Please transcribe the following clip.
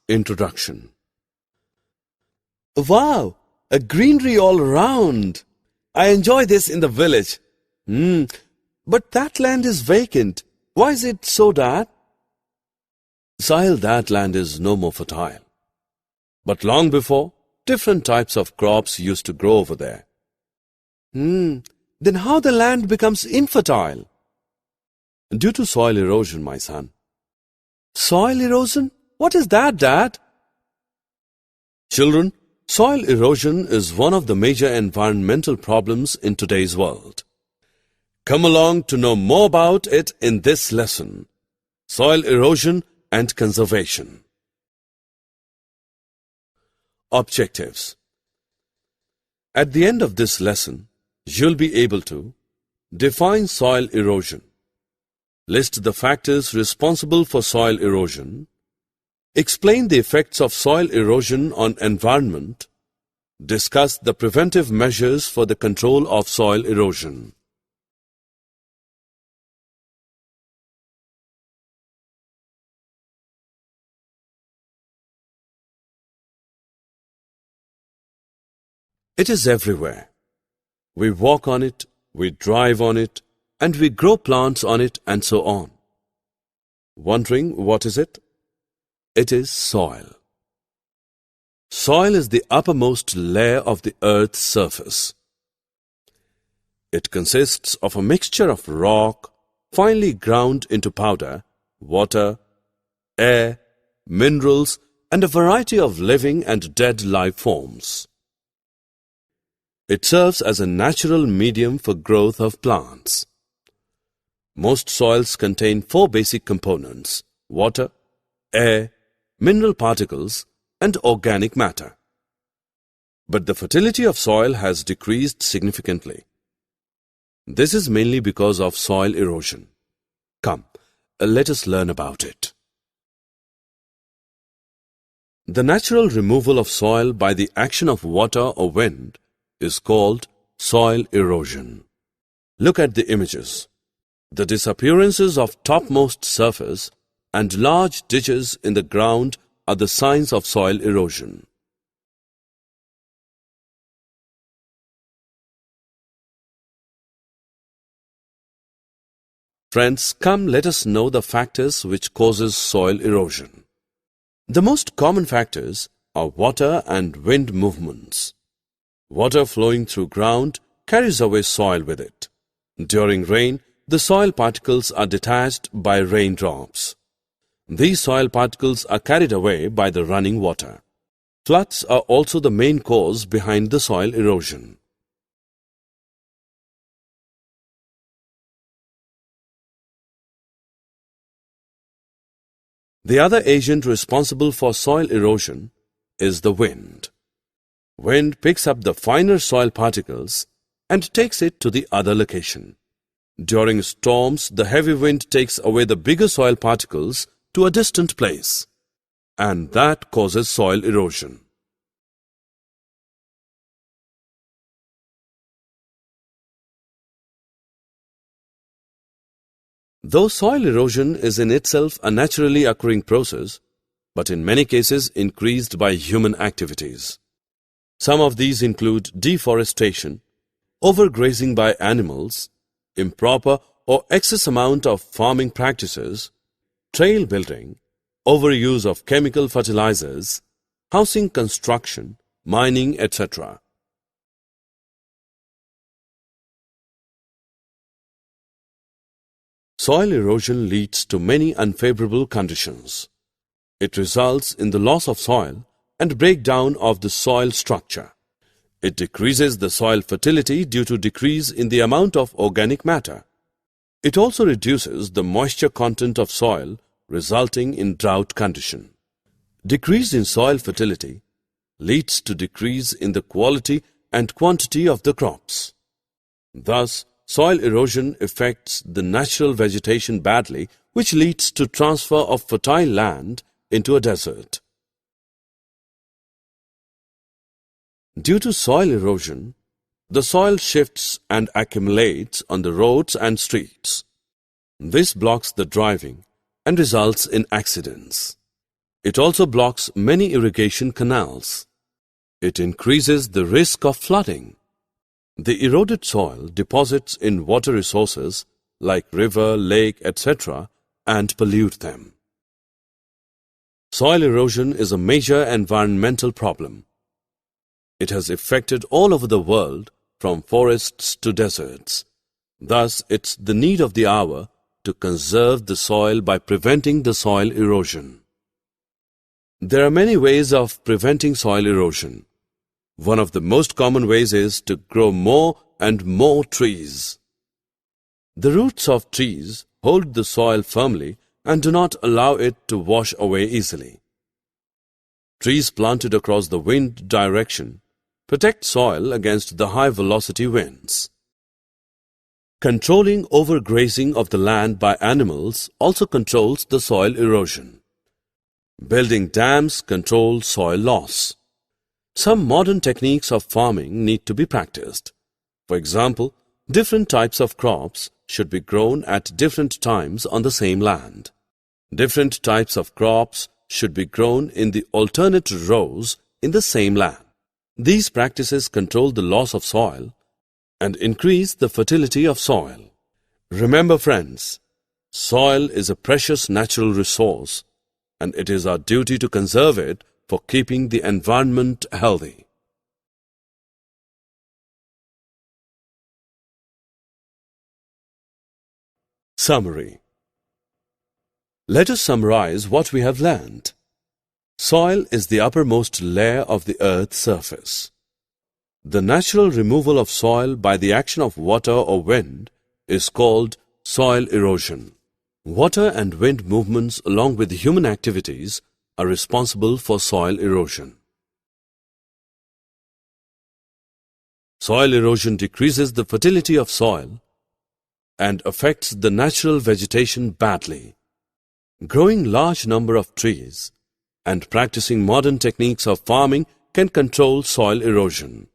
Introduction. Wow! A greenery all around. I enjoy this in the village. But that land is vacant. Why is it so, Dad? Sahil, that land is no more fertile. But long before, different types of crops used to grow over there. Then how the land becomes infertile? Due to soil erosion, my son. Soil erosion? What is that, Dad? Children, soil erosion is one of the major environmental problems in today's world. Come along to know more about it in this lesson. Soil erosion and conservation. Objectives. At the end of this lesson, you'll be able to define soil erosion, list the factors responsible for soil erosion, explain the effects of soil erosion on environment, discuss the preventive measures for the control of soil erosion. It is everywhere. We walk on it, we drive on it, and we grow plants on it and so on. Wondering what is it? It is soil. Soil is the uppermost layer of the earth's surface. It consists of a mixture of rock, finely ground into powder, water, air, minerals, and a variety of living and dead life forms. It serves as a natural medium for growth of plants. Most soils contain 4 basic components: water, air, mineral particles, and organic matter. But the fertility of soil has decreased significantly. This is mainly because of soil erosion. Come, let us learn about it. The natural removal of soil by the action of water or wind is called soil erosion. Look at the images. The disappearances of topmost surface and large ditches in the ground are the signs of soil erosion. Friends, come let us know the factors which causes soil erosion. The most common factors are water and wind movements. Water flowing through ground carries away soil with it. During rain, the soil particles are detached by raindrops. These soil particles are carried away by the running water. Floods are also the main cause behind the soil erosion. The other agent responsible for soil erosion is the wind. Wind picks up the finer soil particles and takes it to the other location. During storms, the heavy wind takes away the bigger soil particles to a distant place, and that causes soil erosion. Though soil erosion is in itself a naturally occurring process, but in many cases increased by human activities. Some of these include deforestation, overgrazing by animals, improper or excess amount of farming practices, trail building, overuse of chemical fertilizers, housing construction, mining, etc. Soil erosion leads to many unfavorable conditions. It results in the loss of soil and breakdown of the soil structure. It decreases the soil fertility due to decrease in the amount of organic matter. It also reduces the moisture content of soil, resulting in drought condition. Decrease in soil fertility leads to decrease in the quality and quantity of the crops. Thus, soil erosion affects the natural vegetation badly, which leads to transfer of fertile land into a desert. Due to soil erosion, the soil shifts and accumulates on the roads and streets. This blocks the driving and results in accidents. It also blocks many irrigation canals. It increases the risk of flooding. The eroded soil deposits in water resources like river, lake, etc. and pollute them. Soil erosion is a major environmental problem. It has affected all over the world, from forests to deserts. Thus, it's the need of the hour to conserve the soil by preventing the soil erosion. There are many ways of preventing soil erosion. One of the most common ways is to grow more and more trees. The roots of trees hold the soil firmly and do not allow it to wash away easily. Trees planted across the wind direction protect soil against the high-velocity winds. Controlling overgrazing of the land by animals also controls the soil erosion. Building dams control soil loss. Some modern techniques of farming need to be practiced. For example, different types of crops should be grown at different times on the same land. Different types of crops should be grown in the alternate rows in the same land. These practices control the loss of soil and increase the fertility of soil. Remember, friends, soil is a precious natural resource, and it is our duty to conserve it for keeping the environment healthy. Summary. Let us summarize what we have learned. Soil is the uppermost layer of the earth's surface. The natural removal of soil by the action of water or wind is called soil erosion. Water and wind movements along with human activities are responsible for soil erosion. Soil erosion decreases the fertility of soil and affects the natural vegetation badly. Growing large number of trees and practicing modern techniques of farming can control soil erosion.